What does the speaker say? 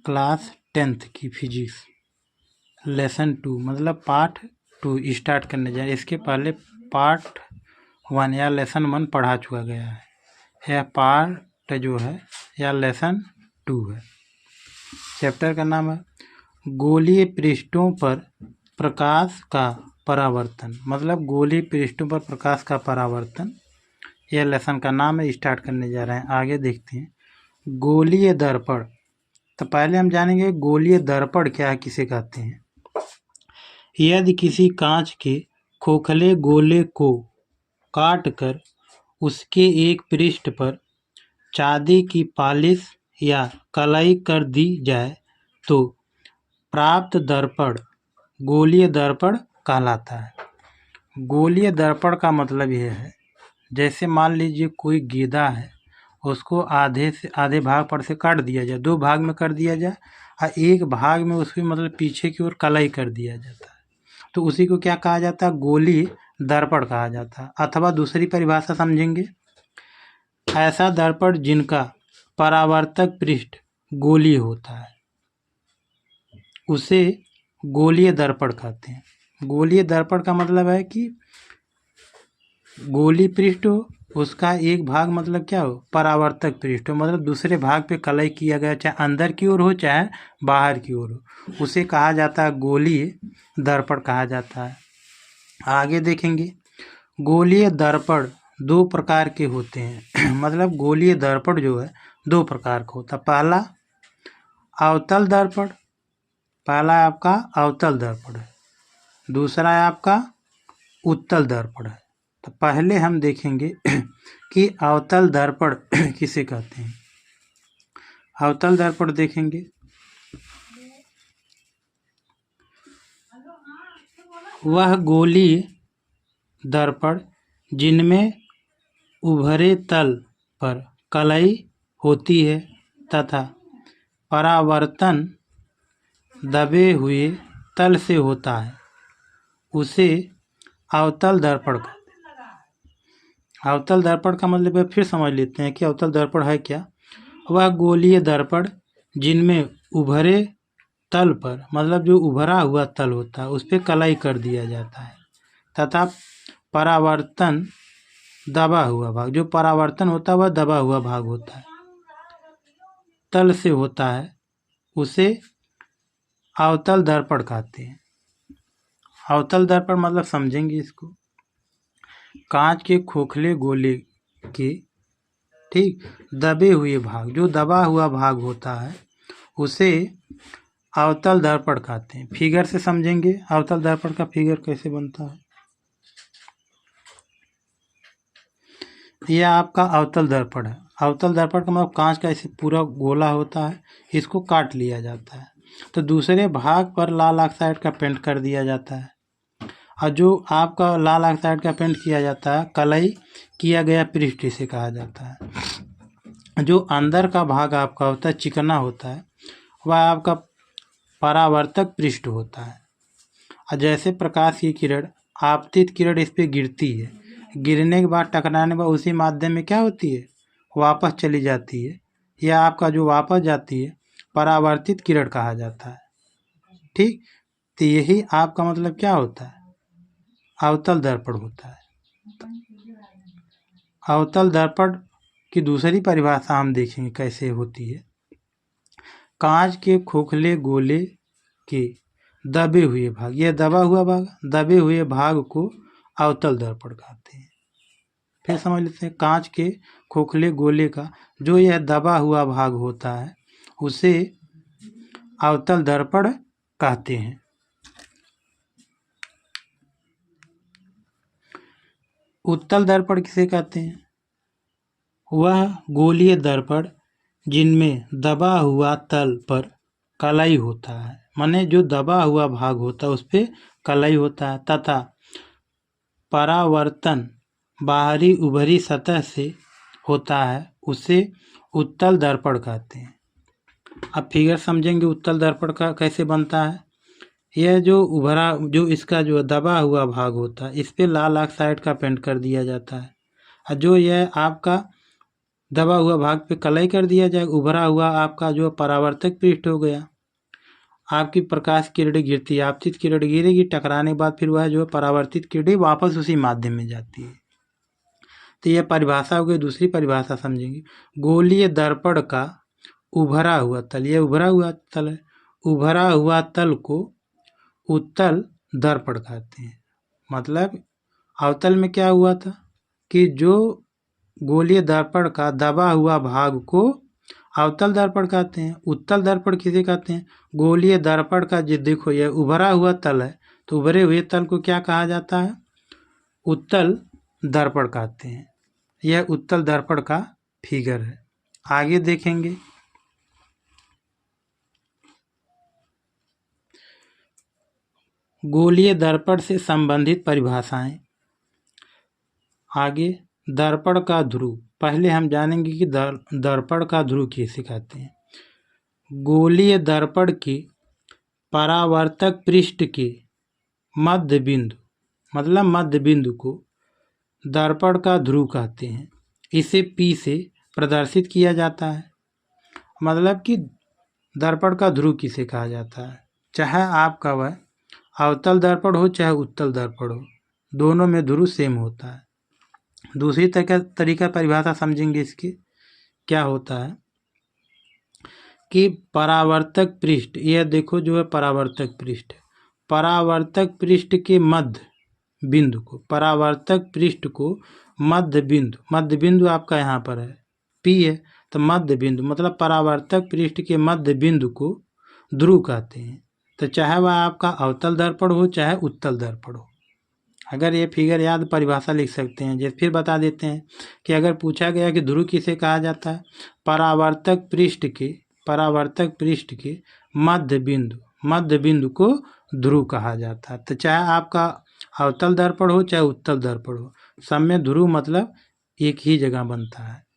Class 10th की physics lesson 2 मतलब part 2 start करने जाए। इसके पहले पार्ट 1 या लेसन 1 पढ़ा चुका गया है। यह पार्ट जो है या लेसन 2 है। चैप्टर का नाम है गोलीय पृष्ठों पर प्रकाश का परावर्तन, मतलब गोलीय पृष्ठों पर प्रकाश का परावर्तन। यह लेसन का नाम है। स्टार्ट करने जा रहे हैं। आगे देखते हैं गोलीय दर्पण। तो पहले हम जानेंगे गोलीय दर्पण क्या है, किसे कहते हैं। यदि किसी कांच के खोखले गोले को काटकर उसके एक पृष्ठ पर चांदी की पालिश या कलाई कर दी जाए तो प्राप्त दर्पण गोलीय दर्पण कहलाता है। गोलीय दर्पण का मतलब यह है, जैसे मान लीजिए कोई गेंदा है, उसको आधे से आधे भाग पर से काट दिया जाए, 2 भाग में कर दिया जाए और एक भाग में उसकी मतलब पीछे की ओर कलाई कर दिया जाता है, तो उसी को क्या कहा जाता है, गोलीय दर्पण कहा जाता है। अथवा दूसरी परिभाषा समझेंगे, ऐसा दर्पण जिनका परावर्तक पृष्ठ गोलीय होता है उसे गोलीय दर्पण कहते हैं। गोलीय दर्पण का मतलब है कि गोलीय पृष्ठ हो, उसका एक भाग मतलब क्या हो, परावर्तक पृष्ठ हो, मतलब दूसरे भाग पे कलई किया गया, चाहे अंदर की ओर हो चाहे बाहर की ओर हो, उसे कहा जाता है गोलीय दर्पण कहा जाता है। आगे देखेंगे गोलीय दर्पण 2 प्रकार के होते हैं मतलब गोलीय दर्पण जो है 2 प्रकार का होता है। पहला अवतल दर्पण, पहला आपका अवतल दर्पण है, दूसरा है आपका उत्तल दर्पण है। तो पहले हम देखेंगे कि अवतल दर्पण किसे कहते हैं। अवतल दर्पण देखेंगे, वह गोलीय दर्पण जिनमें उभरे तल पर कलई होती है तथा परावर्तन दबे हुए तल से होता है, उसे अवतल दर्पण कहते हैं। अवतल दर्पण का मतलब फिर समझ लेते हैं कि अवतल दर्पण है क्या। वह गोलीय दर्पण जिनमें उभरे तल पर, मतलब जो उभरा हुआ तल होता है उस पर कलाई कर दिया जाता है तथा परावर्तन दबा हुआ भाग, जो परावर्तन होता है वह दबा हुआ भाग होता है, तल से होता है, उसे अवतल दर्पण कहते हैं। अवतल दर्पण मतलब समझेंगे इसको, कांच के खोखले गोले के ठीक दबे हुए भाग, जो दबा हुआ भाग होता है उसे अवतल दर्पण कहते हैं। फिगर से समझेंगे अवतल दर्पण का फिगर कैसे बनता है। यह आपका अवतल दर्पण है। अवतल दर्पण का मतलब कांच का ऐसे पूरा गोला होता है, इसको काट लिया जाता है तो दूसरे भाग पर लाल ऑक्साइड का पेंट कर दिया जाता है, और जो आपका लाल ऑक्साइड का पेंट किया जाता है कलई किया गया पृष्ठ इसे कहा जाता है। जो अंदर का भाग आपका होता है चिकना होता है, वह आपका परावर्तक पृष्ठ होता है। और जैसे प्रकाश की किरण, आपतित किरण इस पर गिरती है, गिरने के बाद टकराने के बाद उसी माध्यम में क्या होती है, वापस चली जाती है, यह आपका जो वापस जाती है परावर्तित किरण कहा जाता है। ठीक, तो यही आपका मतलब क्या होता है, अवतल दर्पण होता है। अवतल दर्पण की दूसरी परिभाषा हम देखेंगे कैसे होती है। कांच के खोखले गोले के दबे हुए भाग, यह दबा हुआ भाग, दबे हुए भाग को अवतल दर्पण कहते हैं। फिर समझ लेते हैं, कांच के खोखले गोले का जो यह दबा हुआ भाग होता है उसे अवतल दर्पण कहते हैं। उत्तल दर्पण किसे कहते हैं, वह गोलीय दर्पण जिनमें दबा हुआ तल पर कलई होता है, माने जो दबा हुआ भाग होता है उस पर कलई होता है तथा परावर्तन बाहरी उभरी सतह से होता है, उसे उत्तल दर्पण कहते हैं। अब फिगर समझेंगे उत्तल दर्पण का कैसे बनता है। यह जो उभरा, जो इसका जो दबा हुआ भाग होता है इस पर लाल ऑक्साइड का पेंट कर दिया जाता है, और जो यह आपका दबा हुआ भाग पे कलई कर दिया जाए, उभरा हुआ आपका जो परावर्तक पृष्ठ हो गया। आपकी प्रकाश किरणें गिरती है, आपतित किरण गिरेगी, टकराने के बाद फिर वह जो है परावर्तित किरणें वापस उसी माध्यम में जाती है। तो यह परिभाषा हो गई। दूसरी परिभाषा समझेंगे, गोलीय दर्पण का उभरा हुआ तल, यह उभरा हुआ तल है, उभरा हुआ तल को उत्तल दर्पण कहते हैं। मतलब अवतल में क्या हुआ था कि जो गोलीय दर्पण का दबा हुआ भाग को अवतल दर्पण कहते हैं। उत्तल दर्पण किसे कहते हैं? गोलीय दर्पण का जो देखो यह उभरा हुआ तल है, तो उभरे हुए तल को क्या कहा जाता है? उत्तल दर्पण कहते हैं। यह उत्तल दर्पण का फिगर है। आगे देखेंगे, गोलीय दर्पण से संबंधित परिभाषाएं। आगे दर्पण का ध्रुव, पहले हम जानेंगे कि दर्पण का ध्रुव किसे कहते हैं। गोलीय दर्पण के परावर्तक पृष्ठ के मध्य बिंदु, मतलब मध्य बिंदु को दर्पण का ध्रुव कहते हैं। इसे P से प्रदर्शित किया जाता है। मतलब कि दर्पण का ध्रुव किसे कहा जाता है? चाहे आपका वह अवतल दर्पण हो चाहे उत्तल दर्पण हो, दोनों में ध्रुव सेम होता है। दूसरी तरीका परिभाषा समझेंगे इसकी, क्या होता है कि परावर्तक पृष्ठ, यह देखो जो है परावर्तक पृष्ठ, परावर्तक पृष्ठ के मध्य बिंदु को, परावर्तक पृष्ठ को मध्य बिंदु आपका यहाँ पर है P है, तो मध्य बिंदु मतलब परावर्तक पृष्ठ के मध्य बिंदु को ध्रुव कहते हैं। तो चाहे वह आपका अवतल दर्पण हो चाहे उत्तल दर्पण हो। अगर ये फिगर याद परिभाषा लिख सकते हैं। जैसे फिर बता देते हैं कि अगर पूछा गया कि ध्रुव किसे कहा जाता है, परावर्तक पृष्ठ के मध्य बिंदु को ध्रुव कहा जाता है। तो चाहे आपका अवतल दर्पण हो चाहे उत्तल दर्पण हो, सब में ध्रुव मतलब एक ही जगह बनता है।